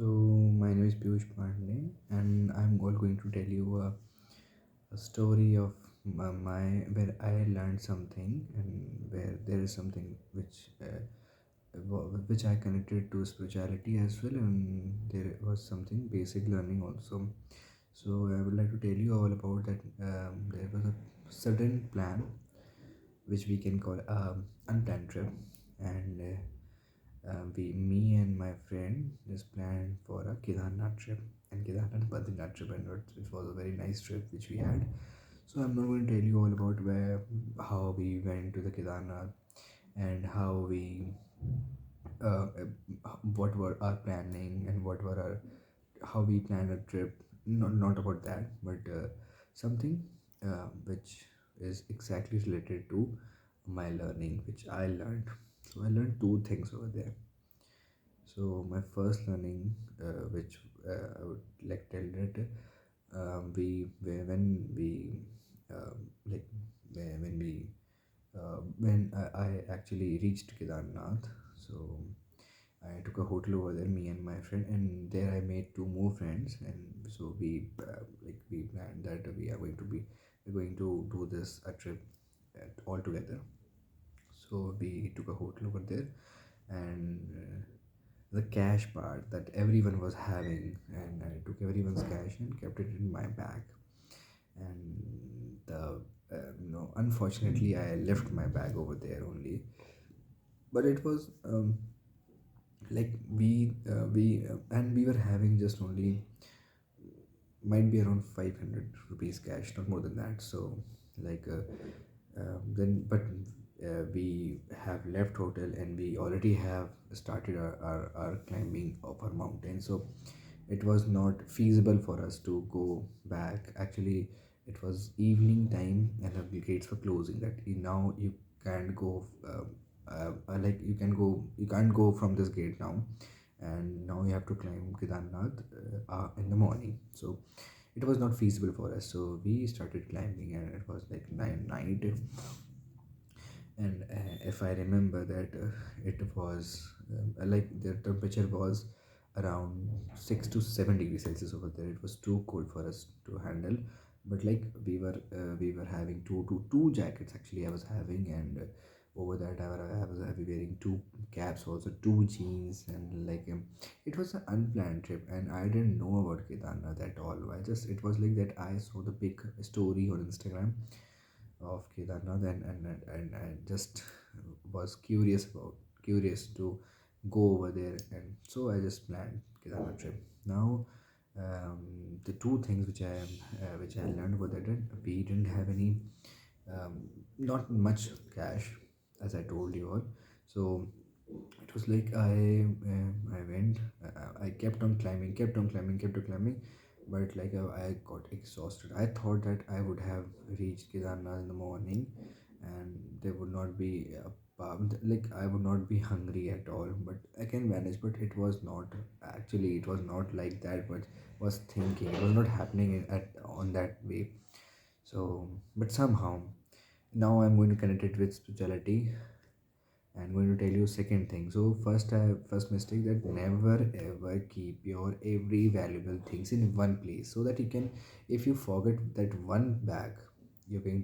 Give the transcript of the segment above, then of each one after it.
So my name is Piyush Pandey, and I'm all going to tell you a story of my where I learned something, and where there is something which I connected to spirituality as well, and there was something basic learning also. So I would like to tell you all about that. There was a sudden plan which we can call unplanned trip, and me and my friend just planned for a Kedarnath trip and Kedarnath Badrinath trip, and it was a very nice trip which we had. So I'm not going to tell you all about how we went to the Kedarnath and uh, what were our planning and how we planned a trip. Not about that, but something which is exactly related to my learning, which I learned. So I learned two things over there. So my first learning, which I would like tell that we where when we like when we when I actually reached Kedarnath. So I took a hotel over there, me and my friend, and there I made two more friends, and so we planned that we're going to do this a trip all together. So we took a hotel over there, and the cash part that everyone was having, and I took everyone's cash and kept it in my bag. And unfortunately, I left my bag over there only. But it was like and we were having just only might be around 500 rupees cash, not more than that. So like then but we have left hotel, and we already have started our climbing of our mountain. So it was not feasible for us to go back. Actually, it was evening time, and the gates were closing. Now you can't go you can't go from this gate now, and now you have to climb Kedarnath in the morning. So it was not feasible for us, so we started climbing, and it was like 9 night. And if I remember that it was like the temperature was around 6 to 7 degrees Celsius over there. It was too cold for us to handle, but like we were having two jackets. Actually, I was having, and over that I was wearing two caps, also two jeans, and it was an unplanned trip, and I didn't know about Kedarnath at all. It was like that I saw the big story on Instagram of Kedarnath, and I just was curious to go over there, and so I just planned Kedarnath trip. Now, the two things which I learned were that we didn't have any not much cash, as I told you all. So it was like I went, I kept on climbing, kept on climbing, but I got exhausted. I thought that I would have reached Kedarnath in the morning, and there would not be I would not be hungry at all. But I can manage. But it was not, actually it was not like that. But was thinking it was not happening at on that way. So, but somehow now I'm going to connect it with spirituality. I'm going to tell you second thing. So first mistake, that never ever keep your every valuable things in one place, so that you can, if you forget that one bag, you can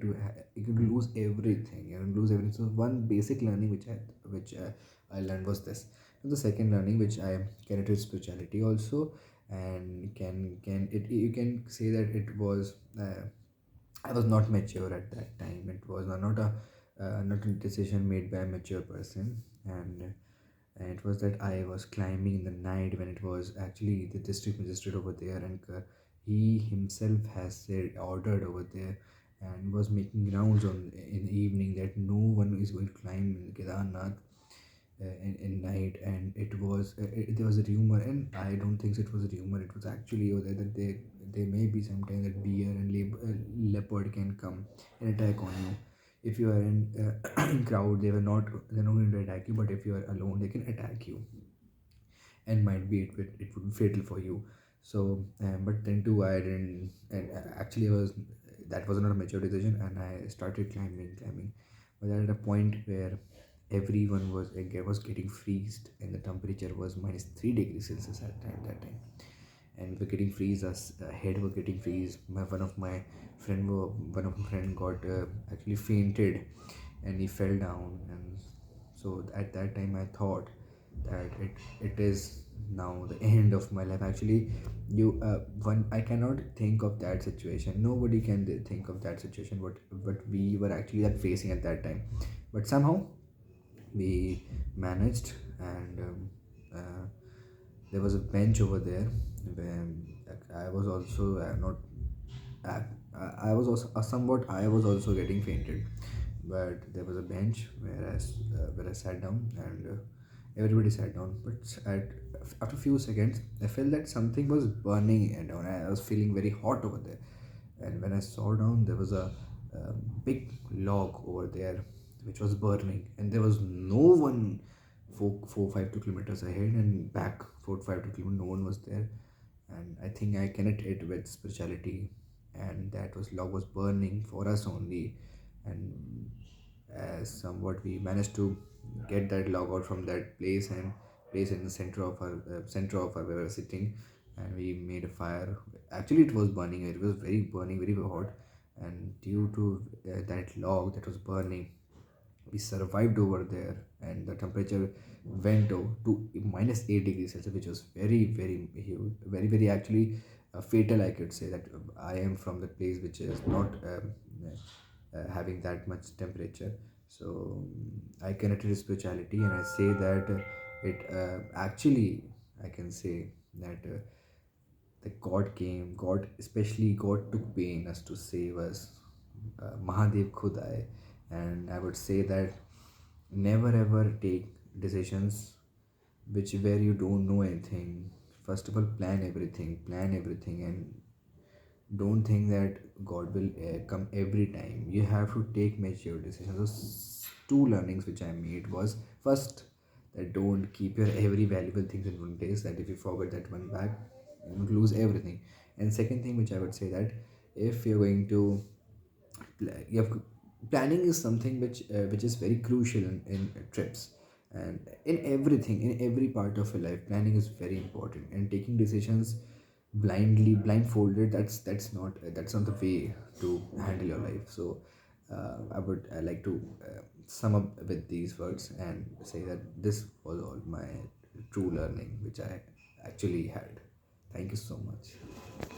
lose everything. You can lose everything. So one basic learning which I learned was this. And the second learning, which I connected with spirituality also, and can it you can say that it was. I was not mature at that time. It was not a decision made by a mature person, and it was that I was climbing in the night when it was actually the district magistrate over there, and he himself has said ordered over there, and was making rounds in the evening that no one is going to climb Kedarnath in night. And there was a rumor, and I don't think it was a rumor. It was actually over there that there may be sometime that bear and leopard can come and attack on you. If you are in crowd, they're not going to attack you, but if you are alone, they can attack you, and might be it would be fatal for you. So but then too, I didn't, and actually I was that was not a mature decision, and I started climbing. But at a point where Everyone was getting freezed, and the temperature was minus 3 degrees Celsius at that time. And we're getting freeze, us head were getting freeze. One of my friend got actually fainted, and he fell down. And so at that time I thought that it is now the end of my life. Actually, you one I cannot think of that situation. Nobody can think of that situation what we were actually like facing at that time. But somehow we managed. And there was a bench over there when I was also not I was also somewhat I was also getting fainted. But there was a bench where I sat down. And everybody sat down. But after a few seconds I felt that something was burning down. I was feeling very hot over there. And when I saw down, there was a big log over there which was burning, and there was no one 4 5 2 kilometers ahead and back 4 5 2 kilometers. No one was there. And I think I connected it with spirituality, and that was log was burning for us only. And as somewhat we managed to get that log out from that place and place it in the center of our where we were sitting. And we made a fire. Actually, it was burning. It was very burning, very hot. And due to that log that was burning, we survived over there. And the temperature went to minus 8 degrees Celsius, which was very very huge, very very actually fatal. I could say that I am from the place which is not having that much temperature. So I connected with spirituality, and I say that it actually I can say that God came. God, especially God, took pain us to save us. Mahadev khud aaye. And I would say that never ever take decisions which where you don't know anything. First of all, plan everything, and don't think that God will come every time. You have to take mature decisions. So two learnings which I made was, first, that don't keep your every valuable things in one place. That if you forget that one bag, you would lose everything. And second thing which I would say that if you're going to you have planning is something which is very crucial in trips, and in everything, in every part of your life. Planning is very important, and taking decisions blindfolded, that's not the way to handle your life. So I would like to sum up with these words and say that this was all my true learning which I actually had. Thank you so much.